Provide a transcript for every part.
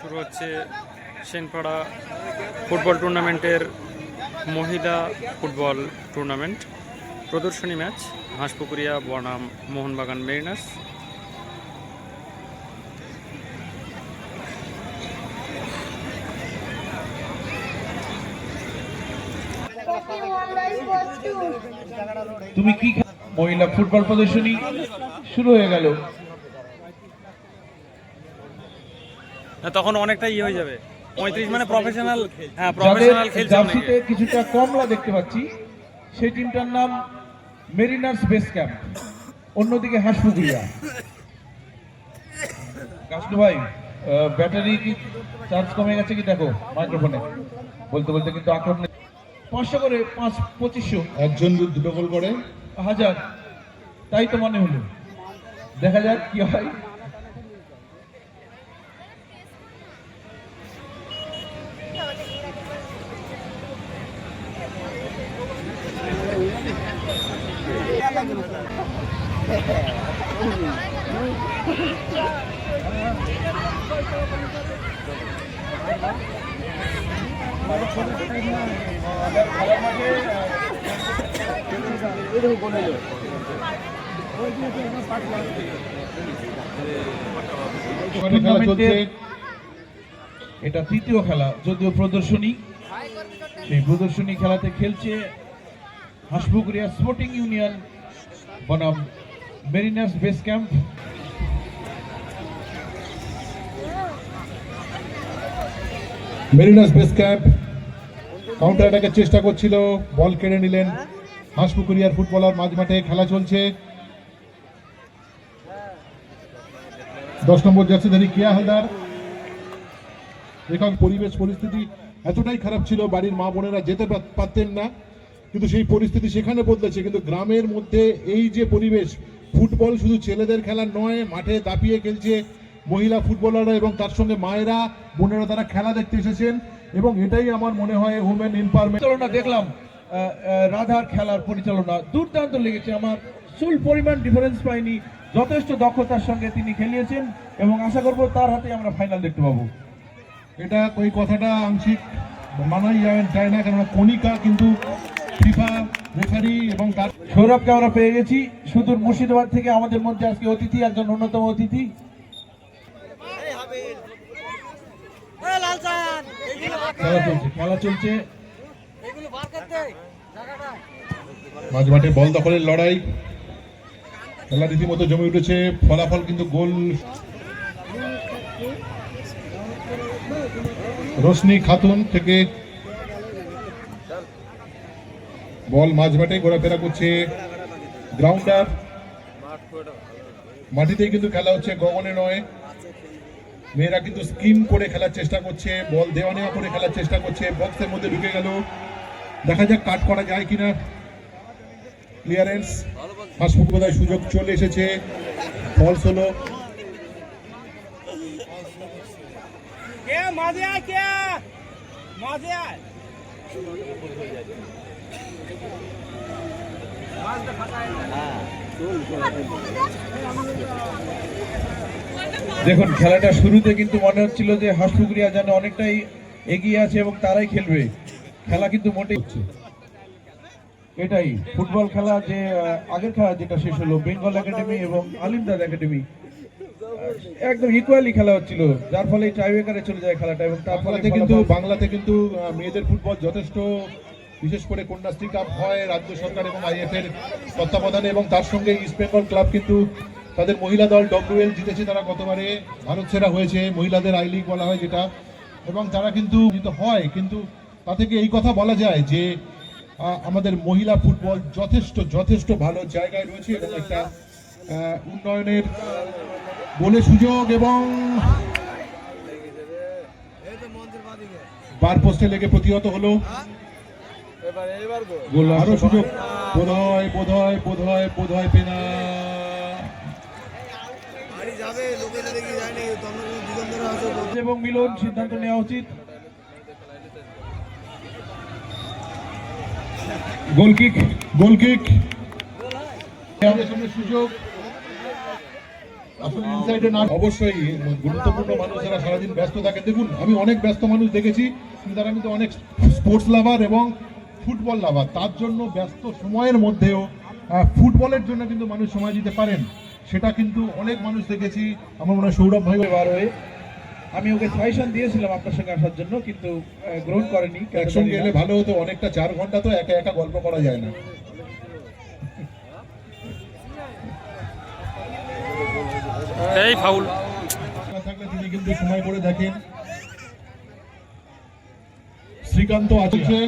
শুরু হচ্ছে সেনপাড়া ফুটবল টুর্নামেন্টের মহিলা ফুটবল টুর্নামেন্ট প্রদর্শনী ম্যাচ হাঁসপুকুরিয়া বনাম মোহনবাগান মেরিনার্স। তুমি কি মহিলা ফুটবল প্রদর্শনী শুরু হয়ে গেল। তখন অনেকটা হয়ে যাবে 35 মানে প্রফেশনাল। হ্যাঁ, প্রফেশনাল খেলছে। জার্সিতে কিছুটা কমলা দেখতে পাচ্ছি, সেই টিমটার নাম মেরিনার্স বেস ক্যাম্প, অন্যদিকে হাঁসপুকুরিয়া। কাশলু ভাই, ব্যাটারি কি চার্জ কমে গেছে কি দেখো মাইক্রোফোনে বলতে বলতে, কিন্তু আক্রমণে 500 করে 2500 একজন দুটো গোল করে 1000, তাই তো মনে হলো। দেখা যাক কি হয়। এটা তৃতীয় খেলা, যদিও প্রদর্শনী। সেই প্রদর্শনী খেলাতে খেলছে হাঁসপুকুরিয়া স্পোর্টিং ইউনিয়ন বনাম Mariners base camp. Mariners base camp counter অ্যাটাকের চেষ্টা করছিল, বল কেড়ে নিলেন হাঁসপুকুরিয়ার ফুটবলার। মাঝ মাঠে খেলা চলছে। 10 নম্বর জার্সিধারী কেয়া হালদার। এখন পরিবেশ পরিস্থিতি এতটাই খারাপ ছিল, বাড়ির মা বোনেরা যেতে পারতেন না, কিন্তু সেই পরিস্থিতি সেখানে বদলেছে। কিন্তু গ্রামের মধ্যে এই যে পরিবেশ, ফুটবল শুধু ছেলেদের খেলা নয়, মাঠে দাপিয়ে খেলছে মহিলা ফুটবলাররা এবং তার সঙ্গে মায়েরা বোনেরা, তারা খেলা দেখতে এসেছেন। এবং এটাই আমার মনে হয় উমেন এম্পাওয়ারমেন্ট। পরিচালনা দেখলাম, রাধার খেলার পরিচালনা দুর্দান্ত লেগেছে আমার। চুল পরিমাণ ডিফারেন্স পাইনি, যথেষ্ট দক্ষতার সঙ্গে তিনি খেলিয়েছেন এবং আশা করব তার হাতে আমরা ফাইনাল দেখতে পাবো। এটা ওই কথাটা আংশিক মানাই যায় না, কেননা কণিকা কিন্তু ফিফা রেফারি এবং তার সৌরভকে আমরা পেয়ে গেছি সুদূর মুর্শিদাবাদ থেকে। আমাদের মধ্যে আজকে অতিথি, একজন অন্যতম অতিথি। খেলা চলছে। মাঝ মাঠে বল দখলের লড়াই, খেলা রীতিমতো জমে উঠেছে। ফলাফল কিন্তু গোল। রোশনি খাতুন থেকে বল মাঝ মাঠে ঘোরাফেরা করছে। গ্রাউন্ডার, মাটিতেই কিন্তু খেলা হচ্ছে, গগনে নয়। মেয়েরা কিন্তু স্কিম করে খেলার চেষ্টা করছে, বল দেওয়া নেওয়া করে খেলার চেষ্টা করছে। বক্সের মধ্যে ঢুকে গেল, দেখা যাক কাট করা যায় কিনা। ক্লিয়ারেন্স, হাসপাতাল সুযোগ চলে এসেছে, ফলস হলো। দেখুন, খেলাটা শুরুতে কিন্তু মনে হচ্ছিল যে হাঁসপুকুরিয়া যেন অনেকটাই এগিয়ে আছে এবং তারাই খেলবে। খেলা কিন্তু মোটেই হচ্ছে এটাই ফুটবল খেলা, যে আগের খেলা যেটা শেষ হলো বেঙ্গল একাডেমি এবং আলিমদাদ একাডেমি, একদম ইকুয়ালি খেলা হচ্ছিল, যার ফলে টাইব্রেকারে চলে যায় খেলাটা। এবং তার ফলে বাংলাতে কিন্তু মেয়েদের ফুটবল যথেষ্ট, বিশেষ করে কন্যাশ্রী কাপ হয় রাজ্য সরকার এবং আইএফ এর তত্ত্বাবধানে, এবং তার সঙ্গে ইস্ট বেঙ্গল ক্লাব কিন্তু তাদের মহিলা দল WL জিতেছে। তারা গতবারে ভারত সেরা হয়েছে, মহিলাদের আই লিগ বলা হয় যেটা, এবং তারা কিন্তু হয়। কিন্তু তা থেকে এই কথা বলা যায় যে আমাদের মহিলা ফুটবল যথেষ্ট ভালো জায়গায় রয়েছে এবং একটা উন্নয়নের গোলে সুযোগ, এবং বার পোস্টে লেগে প্রতিহত হলো। গোল আরো সুযোগ, বোধহয় পেনা এবং মিলন সিদ্ধান্ত নেওয়া উচিত। গোল কিক সুযোগ, আসলে ইনসাইডে না অবশ্যই গুরুত্বপূর্ণ মানুষ যারা সারাদিন ব্যস্ত থাকে, দেখুন আমি অনেক ব্যস্ত মানুষ দেখেছি কিন্তু তারা কিন্তু অনেক স্পোর্টস লাভার এবং ফুটবল লাভার, তার জন্য ব্যস্ত সময়ের মধ্যেও ফুটবলের জন্য কিন্তু মানুষ সময় দিতে পারেন, সেটা কিন্তু অনেক মানুষ দেখেছি। আমার মনে হয় সৌরভ ভাই বার হয়ে আমি ওকে সাজেশন দিয়েছিলাম আপনার সঙ্গে আসার জন্য, কিন্তু গ্রহণ করেনি। একসঙ্গে এলে ভালো হতো, অনেকটা 4 ঘন্টা তো একা একা গল্প করা যায় না। এই ফাউল থাকলে তিনি কিন্তু সময় করে দেখেন। শ্রীকান্ত আছে,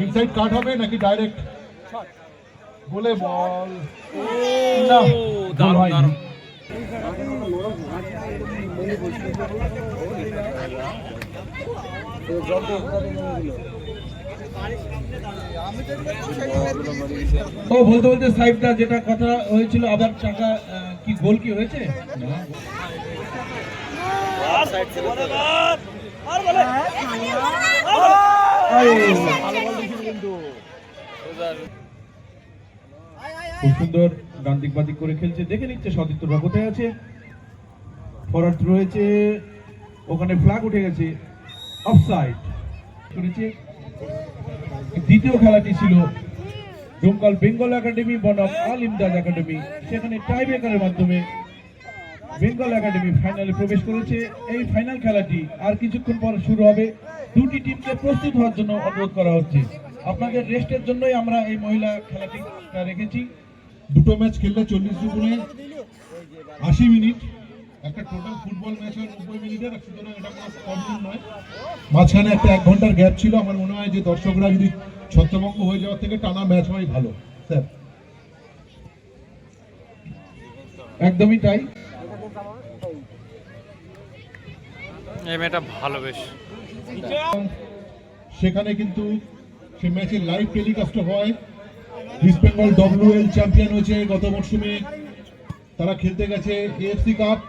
ইনসাইড কাট হবে নাকি ডাইরেক্ট বলে বল না, দারুণ গোল হয়নি। দারুণ। ও বলতে বলতে সাইডটা যেটা কথা হয়েছিল, আবার চাকা কি গোল কি হয়েছে? খুব সুন্দর ডান দিক বাদিক করে খেলছে, দেখে নিচ্ছে সতীর্থরা কোথায় আছে। ফরওয়ার্ড রয়েছে, ওখানে ফ্ল্যাগ উঠে গেছে, অফসাইড করেছে। দ্বিতীয় খেলাটি ছিল ডোমকল বেঙ্গল একাডেমি বনাম আল ইমদাদ একাডেমি, সেখানে টাই ব্রেকারের মাধ্যমে বেঙ্গল একাডেমি ফাইনালে প্রবেশ করেছে। এই ফাইনাল খেলাটি আর কিছুক্ষণ পর শুরু হবে। দুটি টিমকে প্রস্তুত হওয়ার জন্য অনুরোধ করা হচ্ছে। আপনাদের রেস্টের জন্যই আমরা এই মহিলা খেলাটি রেখেছি। দুটো ম্যাচ খেললে 40 দুগুণে 80 মিনিট, একটা টোটাল ফুটবল ম্যাচ হয় 90 মিনিটের, সুতরাং এটা কোনো প্রবলেম নয়। মাঝখানে একটা 1 ঘন্টার গ্যাপ ছিল, আমার মনে হয় যে দর্শকরা যদি ছত্রভঙ্গ হয়ে যাওয়ার থেকে টানা ম্যাচ হয় ভালো। স্যার একদমই তাই। এই মেয়েটা ভালো বেশ। সেখানে কিন্তু সে ম্যাচের লাইভ টেলিকাস্ট হয়। ইস্ট বেঙ্গল WL চ্যাম্পিয়ন হয়েছে গত মরশুমে, তারা খেলতে গেছে AFC কাপ,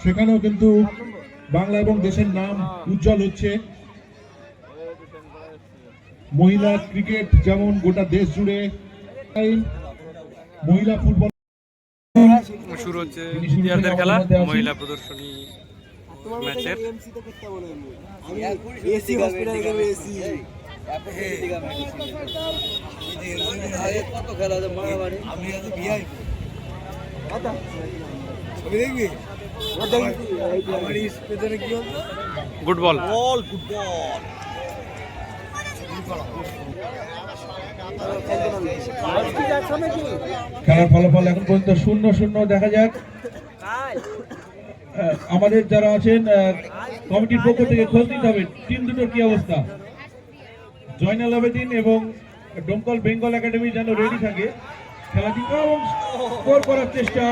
সেখানেও কিন্তু বাংলা এবং দেশের নাম উজ্জ্বল হচ্ছে। মহিলা ক্রিকেট যেমন গোটা দেশ জুড়ে, মহিলা ফুটবল শুরু হচ্ছে ইন্ডিয়াদের খেলা, মহিলা প্রদর্শনী ম্যাচের। Good ball. খেলার ফলাফল এখন পর্যন্ত 0-0 দেখা যাক। আমাদের যারা আছেন কমিটির পক্ষ থেকে খোঁজ নিতে হবে টিম দুটোর কি অবস্থা। জয়নাল আবেদিন এবং ডোমকল বেঙ্গল একাডেমি যেন রেডি থাকে খেলাটি স্কোর করার চেষ্টা।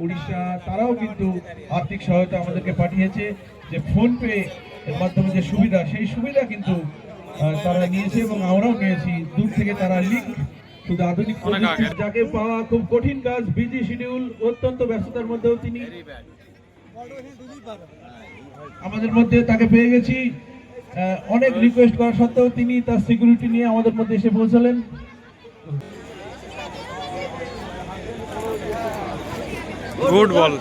উড়িষ্যা তারাও কিন্তু আর্থিক সহায়তা আমাদেরকে পাঠিয়েছে, যে ফোনপে এর মাধ্যমে যে সুবিধা, সেই সুবিধা কিন্তু তারা নিয়েছে এবং আমরাও নিয়েছি। দূর থেকে তারা লিঙ্ক শুধু আধুনিক প্রযুক্তি, যাকে পাওয়া খুব কঠিন কাজ, বিজি শিডিউল, অত্যন্ত ব্যস্ততার মধ্যেও তিনি আমাদের মধ্যে তাকে পেয়ে গেছি। অনেক রিকোয়েস্ট করা সত্ত্বেও তিনি তার সিকিউরিটি নিয়ে আমাদের মধ্যে এসে পৌঁছালেন। Good ball.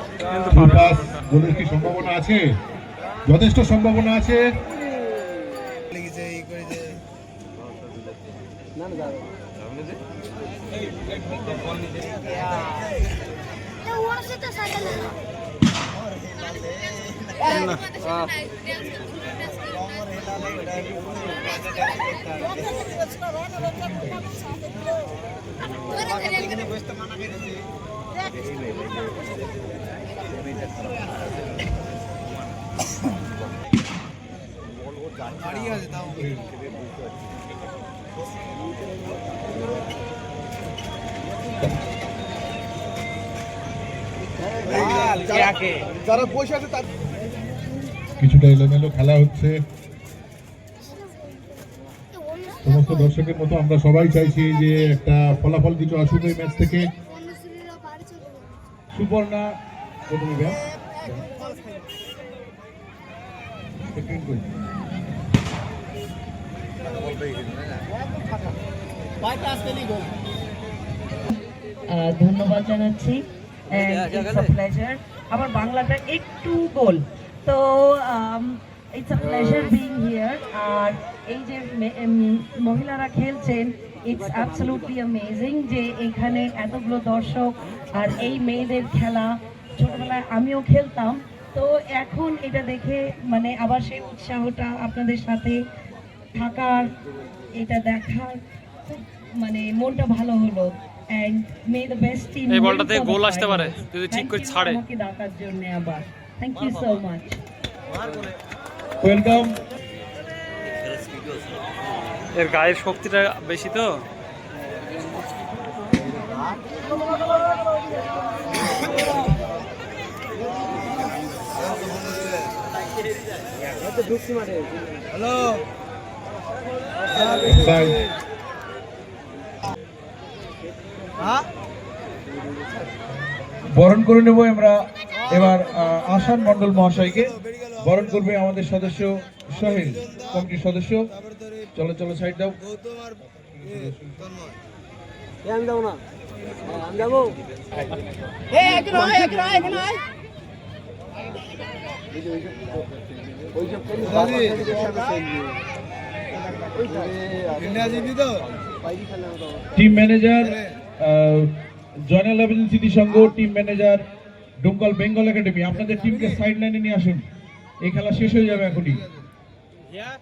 গোলের কি সম্ভাবনা আছে? যথেষ্ট সম্ভাবনা আছে। যারা বসে আছে তার কিছুটা এলোমেলো খেলা হচ্ছে। সমস্ত দর্শকের মতো আমরা সবাই চাইছি যে একটা ফলাফল কিছু আসুক এই ম্যাচ থেকে। সুবর্ণা প্রথমে ব্যাট, ধন্যবাদ জানাচ্ছি ইটস আ প্লেজার। আমার বাংলাটা একটু গোল, তো it's a pleasure being here. আর এই যে মহিলারা খেলছেন, ইটস অ্যাবসলিউটলি অ্যামেজিং যে এখানে এতগুলো দর্শক আর এই মেয়েদের খেলা। ছোটবেলায় আমিও খেলতাম, তো এখন এটা দেখে মানে আবার সেই উৎসাহটা আপনাদের সাথে থাকার, এটা দেখার খুব মানে মনটা ভালো হলো। And may the best team. এই বলটাতে গোল আসতে পারে যদি ঠিক করে ছাড়ে। আমাকে ডাকার জন্য আবার thank you so much. Welcome. এর গায়ের শক্তিটা বেশি তো। বরণ করে নেব আমরা এবার আসান মণ্ডল মহাশয়কে। বরণ করবে আমাদের সদস্য সোহেল, কমিটির সদস্য। চলো চলো সাইড দাও। Team manager Joynal Abedin Smriti Sangha, team manager Domkal Bengal academy, আপনাদের টিমকে সাইড লাইনে নিয়ে আসুন, এই খেলা শেষ হয়ে যাবে এখনই।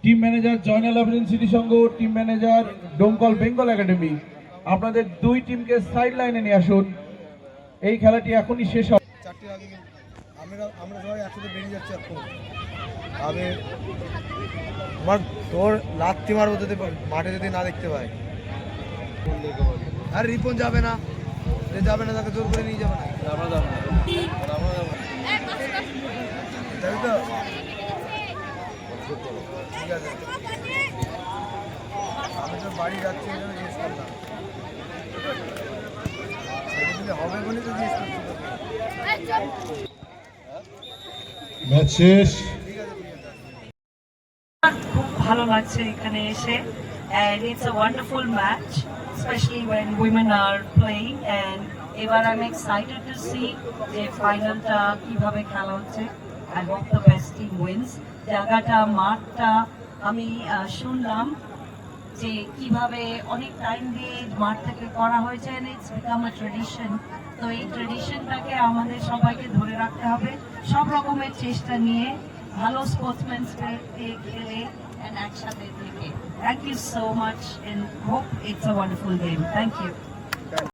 Team manager Joynal Abedin Smriti Sangha, team manager Domkal Bengal academy, আপনাদের দুই টিমকে সাইড লাইনে নিয়ে আসুন, এই খেলাটি এখনই শেষ হবে। আমরা সবাই একসাথে বেরিয়ে যাচ্ছি এখন। আমি আমার তোর লাত্তি মারবো যদি মাঠে যদি না দেখতে পাই। আর রিপন যাবে না, যে যাবে না তাকে জোর করে নিয়ে যাবে না। যাবি তো? ঠিক আছে, আমি তো বাড়ি যাচ্ছি এই জন্য জিজ্ঞেস করলাম। হবে বলে তো জিজ্ঞেস করছি। ম্যাচ শেষ। খুব ভালো লাগছে এখানে এসে, and it's a wonderful match, especially when women are playing, and এবার I'm excited to see যে ফাইনালটা কিভাবে খেলা হচ্ছে। I hope the best team wins. জায়গাটা, মাঠটা আমি শুনলাম যে কিভাবে অনেক টাইম দিয়ে মাঠ থেকে করা হয়েছে, and it's become a tradition. তো এই ট্রেডিশনটাকে আমাদের সবাইকে ধরে রাখতে হবে, সব রকমের চেষ্টা নিয়ে ভালো স্পোর্টসম্যানসদের খেলে and একসাথে থেকে। Thank you so much and hope it's a wonderful game. Thank you.